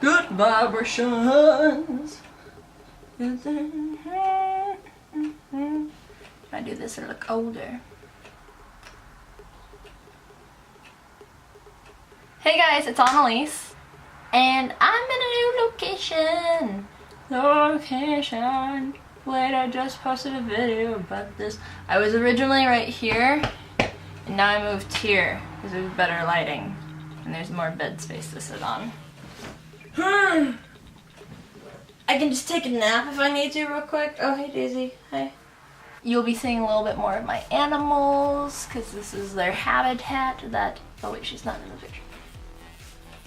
Good vibrations. I do this to look older. Hey guys, it's Annalise, and I'm in a new location. Wait, I just posted a video about this. I was originally right here, and now I moved here because there's better lighting and there's more bed space to sit on. I can just take a nap if I need to real quick. Oh, hey Daisy, hi. You'll be seeing a little bit more of my animals because this is their habitat. Oh wait, she's not in the picture.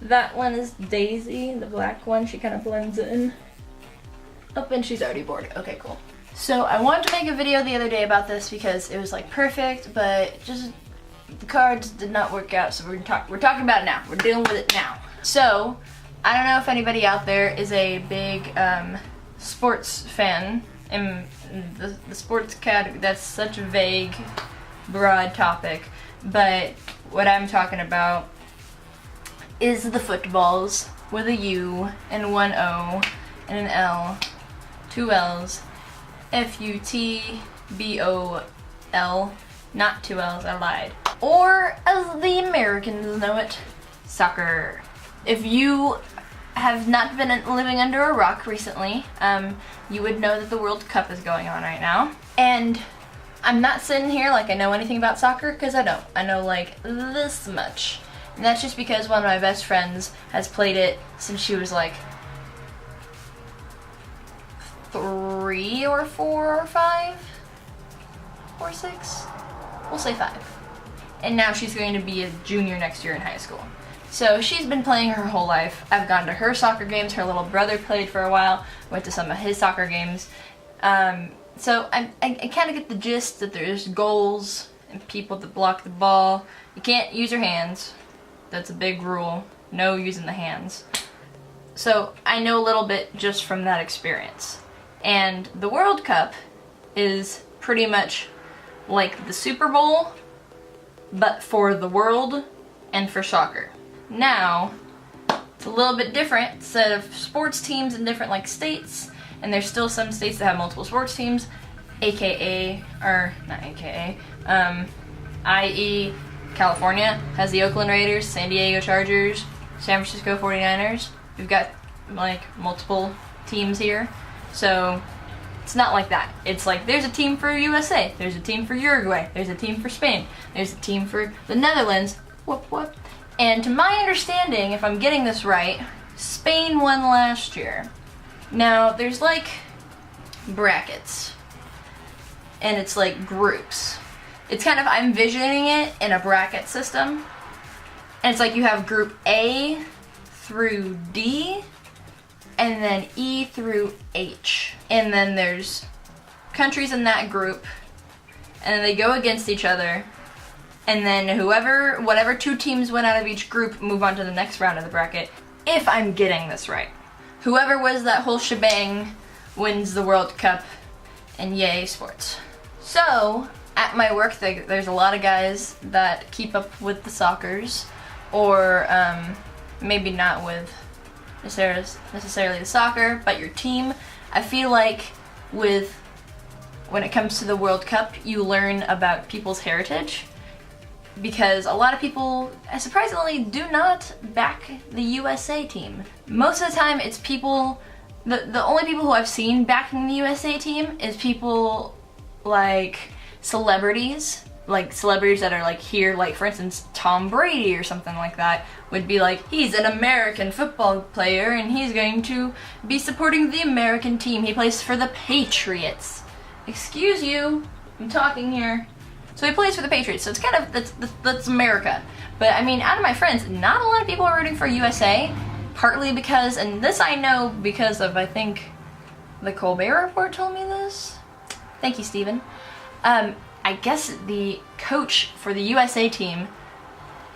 That one is Daisy, the black one. She kind of blends in. Oh, and she's already bored. Okay, cool. So I wanted to make a video the other day about this because it was like perfect, but just the cards did not work out. So we're talking about it now. We're dealing with it now. So I don't know if anybody out there is a big sports fan. In the sports category, that's such a vague, broad topic. But what I'm talking about is the footballs with a U and one O and an L, two L's, F-U-T-B-O-L, not two L's, I lied. Or as the Americans know it, soccer. If you have not been living under a rock recently, you would know that the World Cup is going on right now. And I'm not sitting here like I know anything about soccer, because I don't. I know like this much. And that's just because one of my best friends has played it since she was like 3 or 4 or 5 or 6. We'll say 5. And now she's going to be a junior next year in high school. So she's been playing her whole life. I've gone to her soccer games. Her little brother played for a while. Went to some of his soccer games. So I kind of get the gist that there's goals and people that block the ball. You can't use your hands. That's a big rule. No using the hands. So I know a little bit just from that experience. And the World Cup is pretty much like the Super Bowl, but for the world and for soccer. Now, it's a little bit different set of sports teams in different like states, and there's still some states that have multiple sports teams, i.e. California has the Oakland Raiders, San Diego Chargers, San Francisco 49ers. We've got like multiple teams here. So it's not like that. It's like there's a team for USA, there's a team for Uruguay, there's a team for Spain, there's a team for the Netherlands. Whoop whoop. And to my understanding, if I'm getting this right, Spain won last year. Now there's like brackets. And it's like groups. It's kind of, I'm envisioning it in a bracket system. And it's like you have group A through D, and then E through H. And then there's countries in that group, and then they go against each other. And then whatever 2 teams win out of each group move on to the next round of the bracket, if I'm getting this right. Whoever wins that whole shebang wins the World Cup, and yay, sports. So, at my work, there's a lot of guys that keep up with the soccers, or maybe not with necessarily the soccer, but your team. I feel like when it comes to the World Cup, you learn about people's heritage, because a lot of people, surprisingly, do not back the USA team. Most of the time, it's people, the only people who I've seen backing the USA team is people like celebrities that are like here, like for instance Tom Brady or something like that would be like, he's an American football player and he's going to be supporting the American team. He plays for the Patriots. Excuse you, I'm talking here. So he plays for the Patriots, so it's kind of, that's America. But I mean, out of my friends, not a lot of people are rooting for USA, partly because, and this I know because of, I think, the Colbert Report told me this. Thank you, Steven. I guess the coach for the USA team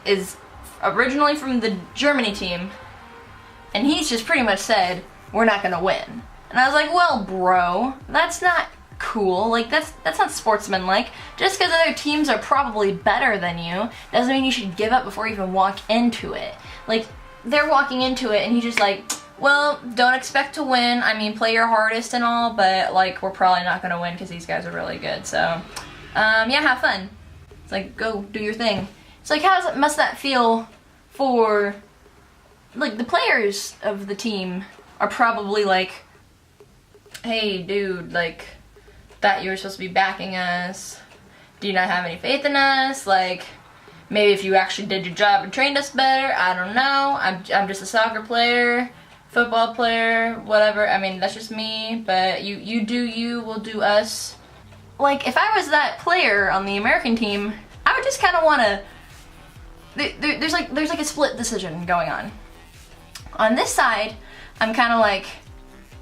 is originally from the Germany team, and he's just pretty much said, we're not gonna win. And I was like, well, bro, that's not cool. Like, that's not sportsmanlike. Just because other teams are probably better than you doesn't mean you should give up before you even walk into it. Like, they're walking into it and he's just like, well, don't expect to win. I mean, play your hardest and all, but like we're probably not gonna win because these guys are really good. So, yeah, have fun. It's like, go do your thing. It's like, must that feel for, like, the players of the team are probably like, hey, dude, like, thought you were supposed to be backing us. Do you not have any faith in us? Like, maybe if you actually did your job and trained us better, I don't know. I'm just a soccer player, football player, whatever. I mean, that's just me, but you do you, we'll do us. Like, if I was that player on the American team, I would just kind of want to, there's like a split decision going on. On this side, I'm kind of like,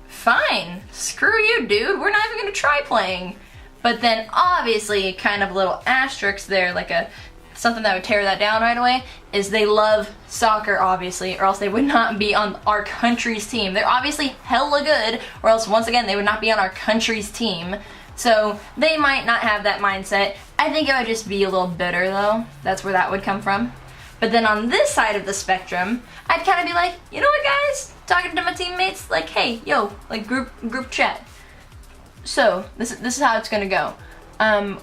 fine, screw you, dude, we're not even going to try playing. But then obviously, kind of a little asterisk there, like something that would tear that down right away, is they love soccer, obviously, or else they would not be on our country's team. They're obviously hella good, or else, once again, they would not be on our country's team. So they might not have that mindset. I think it would just be a little bitter, though. That's where that would come from. But then on this side of the spectrum, I'd kind of be like, you know what, guys? Talking to my teammates, like, hey, yo, like group chat. So this is how it's gonna go.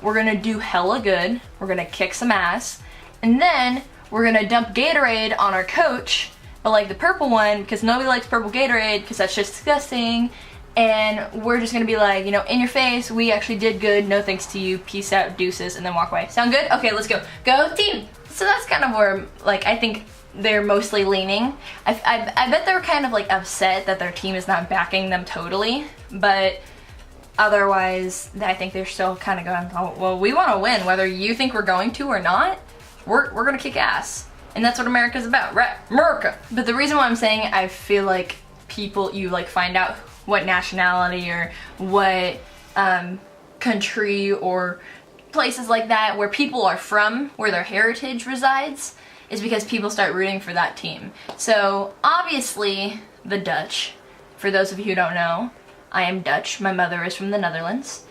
We're gonna do hella good. We're gonna kick some ass, and then we're gonna dump Gatorade on our coach, but like the purple one, because nobody likes purple Gatorade because that's just disgusting. And we're just gonna be like, you know, in your face, we actually did good. No thanks to you. Peace out, deuces, and then walk away. Sound good? Okay, let's go. Go team. So that's kind of where, like, I think they're mostly leaning. I bet they're kind of like upset that their team is not backing them totally, but otherwise, I think they're still kind of going, oh, well, we want to win, whether you think we're going to or not. We're going to kick ass. And that's what America's about, right? America! But the reason why I'm saying I feel like people, you like find out what nationality or what country or places like that where people are from, where their heritage resides, is because people start rooting for that team. So obviously the Dutch, for those of you who don't know, I am Dutch, my mother is from the Netherlands,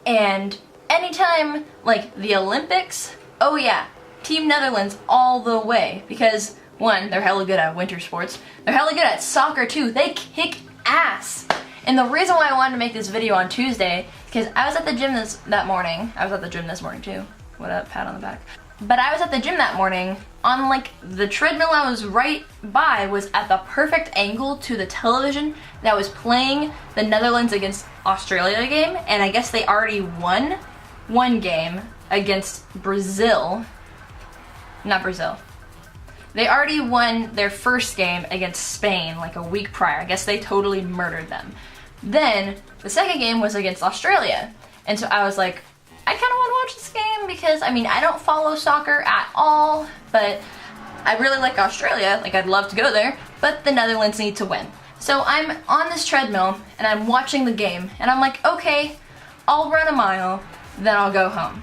and anytime like the Olympics, oh yeah, Team Netherlands all the way, because one, they're hella good at winter sports, they're hella good at soccer too, they kick ass. And the reason why I wanted to make this video on Tuesday, because I was at the gym that morning. I was at the gym this morning too. What up, pat on the back. But I was at the gym that morning, on like the treadmill I was right by was at the perfect angle to the television that was playing the Netherlands against Australia game, and I guess they already won one game against Brazil. Not Brazil. They already won their first game against Spain like a week prior. I guess they totally murdered them. Then the second game was against Australia. And so I was like, I kind of want to watch this game because, I mean, I don't follow soccer at all, but I really like Australia. Like, I'd love to go there, but the Netherlands need to win. So I'm on this treadmill and I'm watching the game, and I'm like, okay, I'll run a mile, then I'll go home.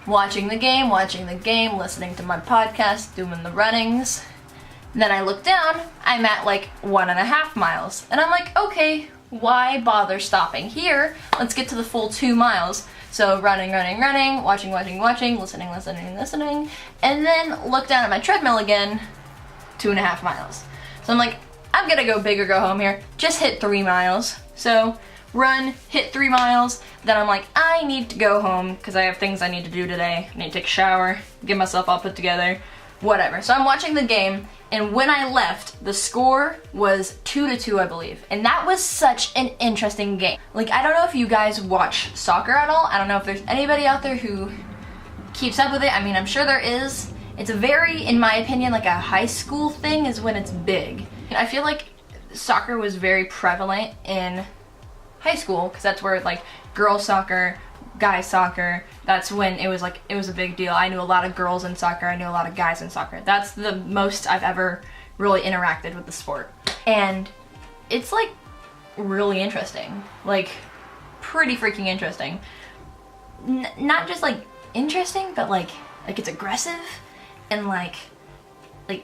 Watching the game, listening to my podcast, doing the runnings. Then I look down, I'm at like 1.5 miles. And I'm like, okay, why bother stopping here? Let's get to the full 2 miles. So running, watching, listening. And then look down at my treadmill again, 2.5 miles. So I'm like, I'm gonna go big or go home here. Just hit 3 miles. So run, hit 3 miles, then I'm like, I need to go home because I have things I need to do today. I need to take a shower, get myself all put together, whatever. So I'm watching the game, and when I left, the score was 2-2, I believe. And that was such an interesting game. Like, I don't know if you guys watch soccer at all. I don't know if there's anybody out there who keeps up with it. I mean, I'm sure there is. It's a very, in my opinion, like a high school thing is when it's big. I feel like soccer was very prevalent in high school because that's where like girls soccer, guys soccer, that's when it was a big deal. I knew a lot of girls in soccer, I knew a lot of guys in soccer. That's the most I've ever really interacted with the sport. And it's like really interesting, like pretty freaking interesting. Not just like interesting, but like it's aggressive and like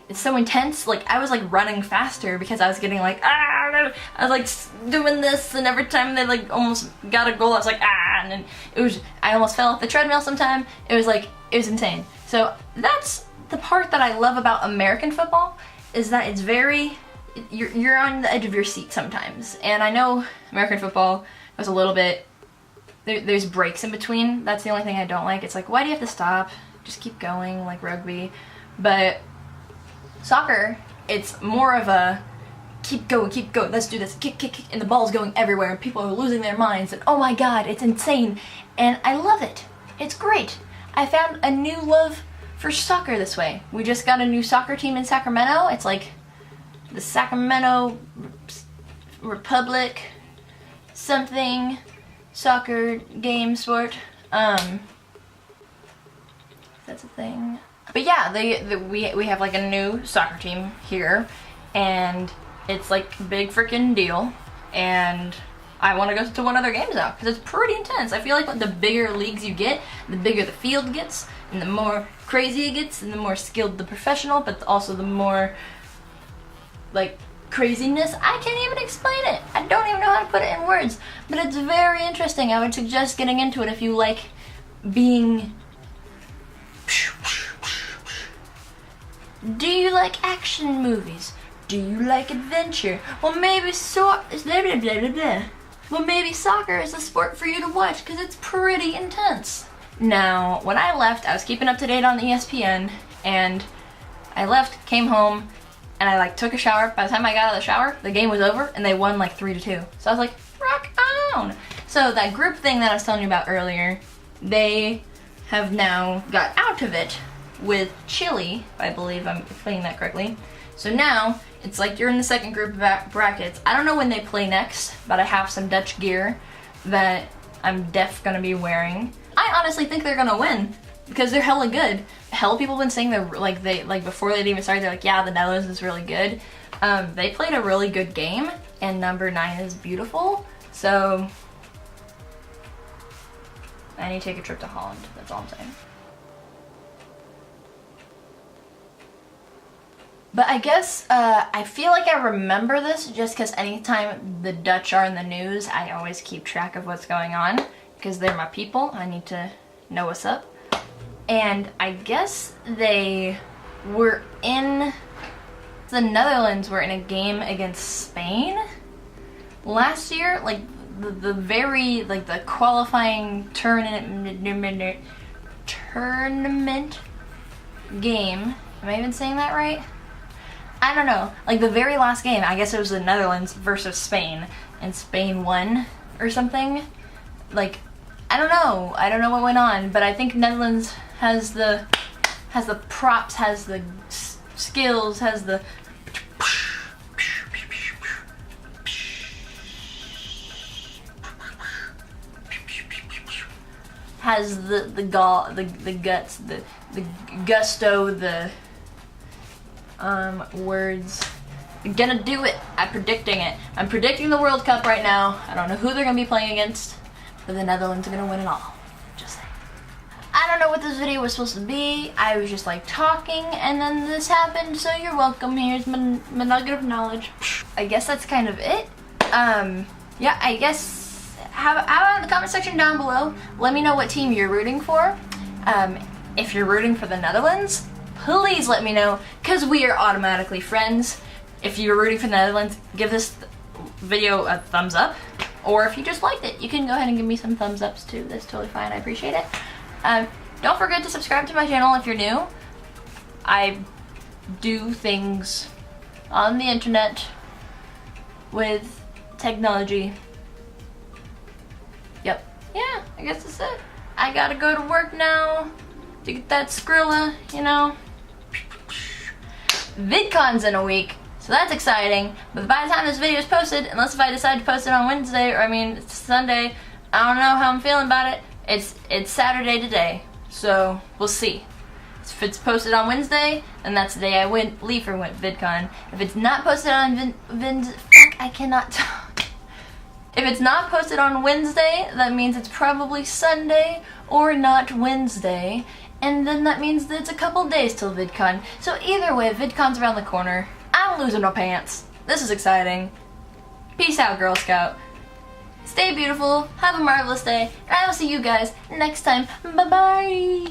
it's so intense. Like I was like running faster because I was getting like I was like doing this, and every time they like almost got a goal I was like and then I almost fell off the treadmill sometime. It was insane. So that's the part that I love about American football, is that it's very you're on the edge of your seat sometimes. And I know American football was a little bit, there's breaks in between. That's the only thing I don't like. It's like, why do you have to stop? Just keep going, like rugby. But soccer, it's more of a keep going, let's do this, kick, and the ball's going everywhere, and people are losing their minds, and oh my god, it's insane, and I love it. It's great. I found a new love for soccer this way. We just got a new soccer team in Sacramento. It's like the Sacramento Republic something soccer game sport. That's a thing. But yeah, we have like a new soccer team here, and it's like a big freaking deal, and I want to go to one of their games now because it's pretty intense. I feel like the bigger leagues you get, the bigger the field gets, and the more crazy it gets, and the more skilled the professional, but also the more like craziness. I can't even explain it. I don't even know how to put it in words, but it's very interesting. I would suggest getting into it if you like being. Do you like action movies? Do you like adventure? Well, maybe Well, maybe soccer is a sport for you to watch because it's pretty intense. Now, when I left, I was keeping up to date on ESPN, and I left, came home, and I like took a shower. By the time I got out of the shower, the game was over, and they won like 3-2. So I was like, rock on! So that group thing that I was telling you about earlier, they have now got out of it with Chile. I believe I'm explaining that correctly. So now, it's like you're in the second group of brackets. I don't know when they play next, but I have some Dutch gear that I'm gonna be wearing. I honestly think they're gonna win because they're hella good. Hella people have been saying they're before they'd even started, they're like, yeah, the Netherlands is really good. They played a really good game, and number 9 is beautiful. So I need to take a trip to Holland. That's all I'm saying. But I guess, I feel like I remember this just because anytime the Dutch are in the news, I always keep track of what's going on because they're my people. I need to know what's up. And I guess they were the Netherlands were in a game against Spain last year, like the qualifying tournament game. Am I even saying that right? I don't know, like the very last game, I guess it was the Netherlands versus Spain, and Spain won or something. Like, I don't know what went on, but I think Netherlands has the props, has the skills, has the guts, the gusto, the words. You're gonna do it. I'm predicting it. I'm predicting the World Cup right now. I don't know who they're gonna be playing against, but the Netherlands are gonna win it all. Just saying. I don't know what this video was supposed to be. I was just like talking, and then this happened, so you're welcome. Here's my nugget of knowledge. I guess that's kind of it. Yeah, I guess how about in the comment section down below, let me know what team you're rooting for. If you're rooting for the Netherlands, please let me know, because we are automatically friends. If you're rooting for the Netherlands, give this video a thumbs up. Or if you just liked it, you can go ahead and give me some thumbs ups too. That's totally fine. I appreciate it. Don't forget to subscribe to my channel if you're new. I do things on the internet with technology. Yep. Yeah, I guess that's it. I gotta go to work now to get that Skrilla, you know. VidCon's in a week, so that's exciting. But by the time this video is posted, unless if I decide to post it on Wednesday, or I mean it's Sunday, I don't know how I'm feeling about it. It's Saturday today, so we'll see. If it's posted on Wednesday, then that's the day I leave for VidCon. If it's not posted on I cannot talk. If it's not posted on Wednesday, that means it's probably Sunday or not Wednesday. And then that means that it's a couple days till VidCon. So either way, VidCon's around the corner. I'm losing my pants. This is exciting. Peace out, Girl Scout. Stay beautiful, have a marvelous day, and I will see you guys next time. Bye-bye!